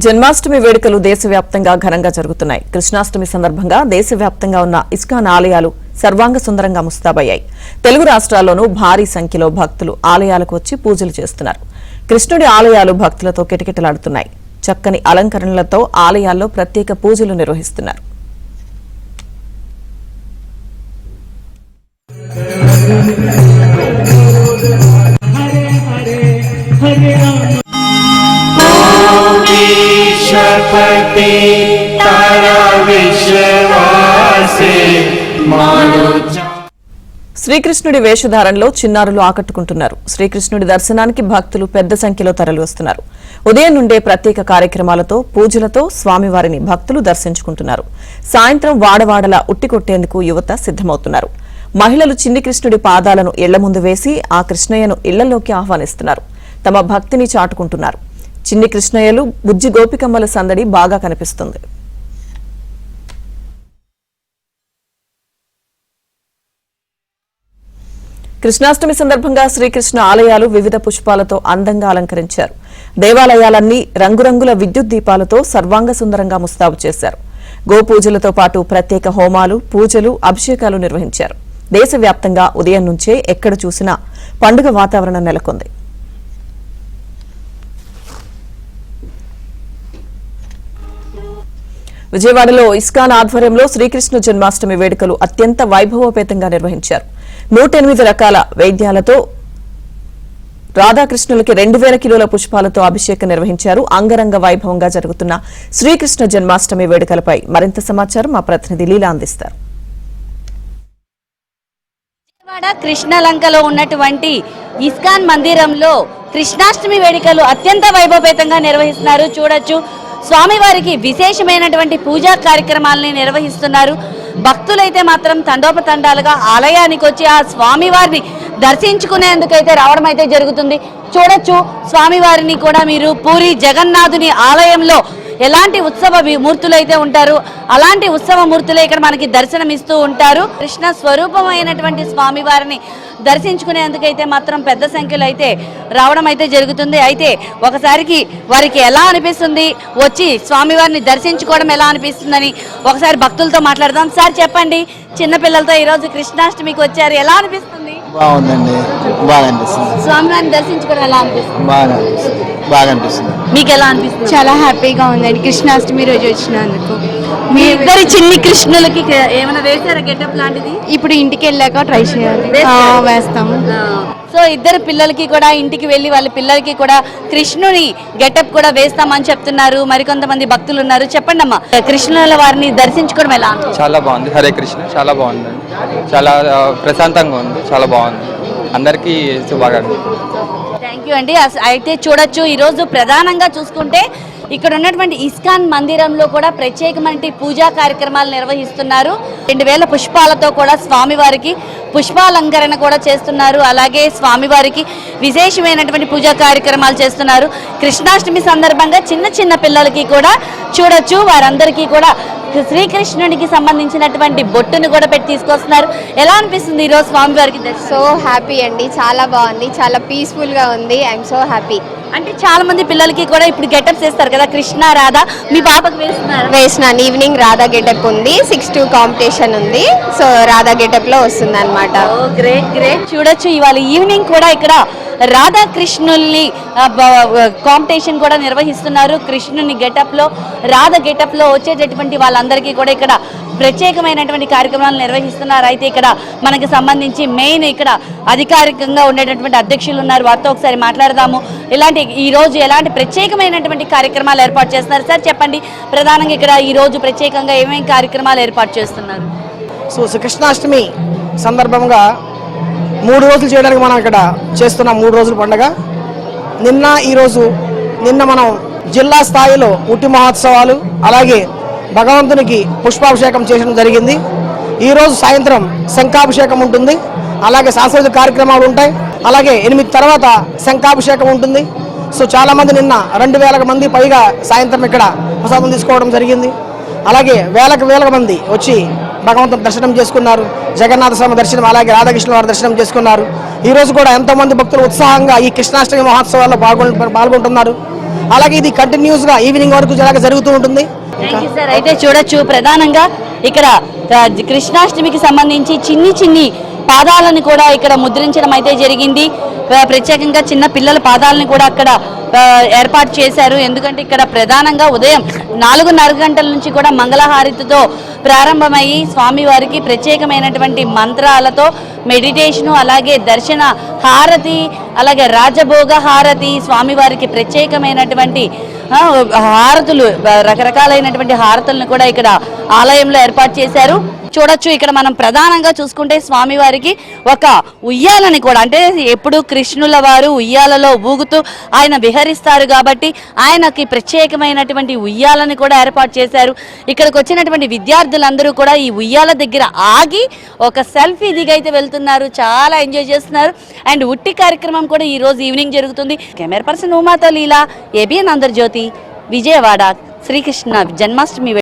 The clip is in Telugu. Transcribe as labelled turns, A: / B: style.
A: జన్మాష్టమి వేడుకలు దేశవ్యాప్తంగా ఘనంగా జరుగుతున్నాయి. కృష్ణాష్టమి సందర్భంగా దేశవ్యాప్తంగా ఉన్న ఇస్కాన్ ఆలయాలు సర్వాంగ సుందరంగా ముస్తాబయ్యాయి. తెలుగు రాష్ట్రాల్లోనూ భారీ సంఖ్యలో భక్తులు ఆలయాలకు వచ్చి పూజలు చేస్తున్నారు. కృష్ణుడి ఆలయాలు భక్తులతో కిటకిటలాడుతున్నాయి. చక్కని అలంకరణలతో ఆలయాల్లో ప్రత్యేక పూజలు నిర్వహిస్తున్నారు. శ్రీకృష్ణుడి వేషధారణలో చిన్నారులు ఆకట్టుకుంటున్నారు. శ్రీకృష్ణుడి దర్శనానికి భక్తులు పెద్ద సంఖ్యలో తరలివస్తున్నారు. ఉదయం నుండే ప్రత్యేక కార్యక్రమాలతో పూజలతో స్వామివారిని భక్తులు దర్శించుకుంటున్నారు. సాయంత్రం వాడవాడలా ఉట్టికొట్టేందుకు యువత సిద్దమవుతున్నారు. మహిళలు చిన్ని కృష్ణుడి పాదాలను ఇళ్ల ముందు వేసి ఆ కృష్ణయ్యను ఇళ్లలోకి ఆహ్వానిస్తున్నారు. తమ భక్తిని చాటుకుంటున్నారు. చిన్ని కృష్ణయ్యలు బుజ్జి గోపికమ్మల సందడి బాగా కనిపిస్తుంది. కృష్ణాష్టమి సందర్భంగా శ్రీకృష్ణ ఆలయాలు వివిధ పుష్పాలతో అందంగా అలంకరించారు. దేవాలయాలన్నీ రంగురంగుల విద్యుత్ దీపాలతో సర్వాంగ సుందరంగా ముస్తాబు చేశారు. గోపూజలతో పాటు ప్రత్యేక హోమాలు, పూజలు, అభిషేకాలు నిర్వహించారు. దేశవ్యాప్తంగా ఉదయం నుంచే ఎక్కడ చూసినా పండుగ వాతావరణం నెలకొంది. విజయవాడలో ఇస్కాన్ ఆధ్వర్యంలో శ్రీకృష్ణ జన్మాష్టమి వేడుకలు అత్యంత వైభవోపేతంగా నిర్వహించారు. 108 రకాల వైద్యాలతో రాధాకృష్ణులకి 2000 కిలోల పుష్పాలతో అభిషేకం నిర్వహించారు. అంగరంగ వైభవంగా జరుగుతున్న శ్రీకృష్ణ జన్మాష్టమి వేడుకలపై మరింత సమాచారం మా ప్రతినిధి లీలా అందిస్తారు.
B: విజయవాడ కృష్ణలంకలో ఉన్నటువంటి ఇస్కాన్ మందిరంలో కృష్ణాష్టమి వేడుకలు అత్యంత వైభవపేతంగా నిర్వహిస్తున్నారు. చూడొచ్చు, స్వామివారికి విశేషమైనటువంటి పూజా కార్యక్రమాలని నిర్వహిస్తున్నారు. భక్తులైతే మాత్రం తండోపతండాలుగా ఆలయానికి వచ్చి ఆ స్వామివారిని దర్శించుకునేందుకైతే రావడం అయితే జరుగుతుంది. చూడొచ్చు, స్వామివారిని కూడా మీరు పూరి జగన్నాథుని ఆలయంలో ఎలాంటి ఉత్సవ మూర్తులు అయితే ఉంటారు, అలాంటి ఉత్సవ మూర్తులే ఇక్కడ మనకి దర్శనమిస్తూ ఉంటారు. కృష్ణ స్వరూపమైనటువంటి స్వామివారిని దర్శించుకునేందుకైతే మాత్రం పెద్ద సంఖ్యలో అయితే రావడం అయితే జరుగుతుంది. అయితే ఒకసారికి వారికి ఎలా అనిపిస్తుంది, వచ్చి స్వామివారిని దర్శించుకోవడం ఎలా అనిపిస్తుందని ఒకసారి భక్తులతో మాట్లాడదాం. సార్ చెప్పండి, చిన్నపిల్లలతో ఈరోజు కృష్ణాష్టమికి వచ్చారు, ఎలా అనిపిస్తుంది?
C: బాగుందండి, బాగా అనిపిస్తుంది.
B: స్వామివారిని దర్శించుకోవడం ఎలా అనిపిస్తుంది?
C: బాగా అనిపిస్తుంది.
B: మీకు ఎలా అనిపిస్తుంది?
D: చాలా హ్యాపీగా ఉందండి కృష్ణాష్టమి రోజు వచ్చినందుకు.
B: మీ ఇద్దరి చిన్ని కృష్ణులకి ఏమైనా వేసారా గెటప్ లాంటిది?
D: ఇప్పుడు ఇంటికి వెళ్ళాక ట్రై చేయాలి, వేస్తాము.
B: సో ఇద్దరు పిల్లలకి కూడా ఇంటికి వెళ్ళి వాళ్ళ పిల్లలకి కూడా కృష్ణుని గెటప్ కూడా వేస్తామని చెప్తున్నారు. మరికొంతమంది భక్తులు ఉన్నారు. చెప్పండి అమ్మా, కృష్ణుల వారిని దర్శించుకోవడం ఎలా?
E: చాలా బాగుంది. హరే కృష్ణ చాలా బాగుందండి. చాలా ప్రశాంతంగా ఉంది, చాలా బాగుంది. అందరికీ శుభాకాంక్షలు.
B: థ్యాంక్ యూ అండి. అయితే చూడొచ్చు, ఈరోజు ప్రధానంగా చూసుకుంటే ఇక్కడ ఉన్నటువంటి ఇస్కాన్ మందిరంలో కూడా ప్రత్యేకమైన పూజా కార్యక్రమాలు నిర్వహిస్తున్నారు. 2000 పుష్పాలతో కూడా స్వామివారికి పుష్పాలంకరణ కూడా చేస్తున్నారు. అలాగే స్వామివారికి విశేషమైనటువంటి పూజా కార్యక్రమాలు చేస్తున్నారు. కృష్ణాష్టమి సందర్భంగా చిన్న చిన్న పిల్లలకి కూడా చూడొచ్చు, వారందరికీ కూడా శ్రీకృష్ణుడికి సంబంధించినటువంటి బొట్టును కూడా పెట్టి తీసుకొస్తున్నారు. ఎలా అనిపిస్తుంది ఈరోజు స్వామివారికి?
D: సో హ్యాపీ అండి, చాలా బాగుంది, చాలా పీస్ఫుల్ గా ఉంది. I'm so happy.
B: అంటే చాలా మంది పిల్లలకి కూడా ఇప్పుడు గెటప్స్ వేస్తారు కదా, కృష్ణ రాధా. మీ పాపకు
D: వేసినాను. ఈవినింగ్ రాధా గెటప్ ఉంది, 6-2 కాంపిటీషన్ ఉంది. సో రాధా గెటప్ లో వస్తుంది అనమాట.
B: Great great. చూడొచ్చు, ఇవాళ ఈవినింగ్ కూడా ఇక్కడ రాధాకృష్ణుల్ని కాంపిటీషన్ కూడా నిర్వహిస్తున్నారు. కృష్ణుని గెటప్ లో, రాధ గెటప్ లో వచ్చేటటువంటి వాళ్ళందరికీ కూడా ఇక్కడ ప్రత్యేకమైనటువంటి కార్యక్రమాలు నిర్వహిస్తున్నారు. అయితే ఇక్కడ మనకి సంబంధించి మెయిన్ ఇక్కడ అధికారికంగా ఉండేటటువంటి అధ్యక్షులు ఉన్నారు, వారితో ఒకసారి మాట్లాడదాము. ఈ రోజు ఎలాంటి ప్రత్యేకమైనటువంటి కార్యక్రమాలు ఏర్పాటు చేస్తున్నారు? సార్ చెప్పండి, ప్రధానంగా ఇక్కడ ఈ రోజు ప్రత్యేకంగా ఏమేమి కార్యక్రమాలు ఏర్పాటు చేస్తున్నారు?
F: సో కృష్ణాష్టమి సందర్భంగా 3 రోజులు చేయడానికి మనం ఇక్కడ చేస్తున్నాం. 3 రోజుల పండుగ. నిన్న మనం జిల్లా స్థాయిలో ఉట్టి మహోత్సవాలు, అలాగే భగవంతునికి పుష్పాభిషేకం చేయడం జరిగింది. ఈరోజు సాయంత్రం శంఖాభిషేకం ఉంటుంది, అలాగే సాంస్కృతిక కార్యక్రమాలు ఉంటాయి. అలాగే 8 తర్వాత శంఖాభిషేకం ఉంటుంది. సో చాలామంది నిన్న 2000 మంది పైగా సాయంత్రం ఇక్కడ ప్రసాదం తీసుకోవడం జరిగింది. అలాగే వేల మంది వచ్చి భగవంతుని దర్శనం చేసుకున్నారు. జగన్నాథ స్వామి దర్శనం, అలాగే రాధాకృష్ణ వారి దర్శనం చేసుకున్నారు. ఈ రోజు కూడా ఎంతో మంది భక్తులు ఉత్సాహంగా ఈ కృష్ణాష్టమి మహోత్సవాల్లో పాల్గొంటున్నారు. అలాగే ఇది కంటిన్యూస్ గా ఈవినింగ్ వరకు జరుగుతూ ఉంటుంది.
B: Thank you sir. అయితే చూడొచ్చు ప్రధానంగా ఇక్కడ కృష్ణాష్టమికి సంబంధించి చిన్ని పాదాలను కూడా ఇక్కడ ముద్రించడం అయితే జరిగింది. ప్రత్యేకంగా చిన్న పిల్లల పాదాలను కూడా అక్కడ ఏర్పాటు చేశారు. ఎందుకంటే ఇక్కడ ప్రధానంగా ఉదయం 4:30 గంటల నుంచి కూడా మంగళహారతితో ప్రారంభమయ్యి స్వామివారికి ప్రత్యేకమైనటువంటి మంత్రాలతో మెడిటేషను, అలాగే దర్శన హారతి, అలాగే రాజభోగ హారతి, స్వామివారికి ప్రత్యేకమైనటువంటి హారతులు, రకరకాలైనటువంటి హారతులను కూడా ఇక్కడ ఆలయంలో ఏర్పాటు చేశారు. చూడొచ్చు ఇక్కడ మనం ప్రధానంగా చూసుకుంటే స్వామివారికి ఒక ఉయ్యాలని కూడా, అంటే ఎప్పుడు కృష్ణుల వారు ఉయ్యాలలో ఊగుతూ ఆయన విహరిస్తారు కాబట్టి ఆయనకి ప్రత్యేకమైనటువంటి ఉయ్యాలని కూడా ఏర్పాటు చేశారు. ఇక్కడికి వచ్చినటువంటి విద్యార్థులందరూ కూడా ఈ ఉయ్యాల దగ్గర ఆగి ఒక సెల్ఫీ దిగైతే వెళ్తున్నారు, చాలా ఎంజాయ్ చేస్తున్నారు. అండ్ ఉట్టి కార్యక్రమం కూడా ఈ రోజు ఈవినింగ్ జరుగుతుంది. కెమెరా పర్సన్ ఉమాతో లీలా, ఏబిఎన్ ఆంధ్రజ్యోతి, విజయవాడ. శ్రీకృష్ణ జన్మాష్టమి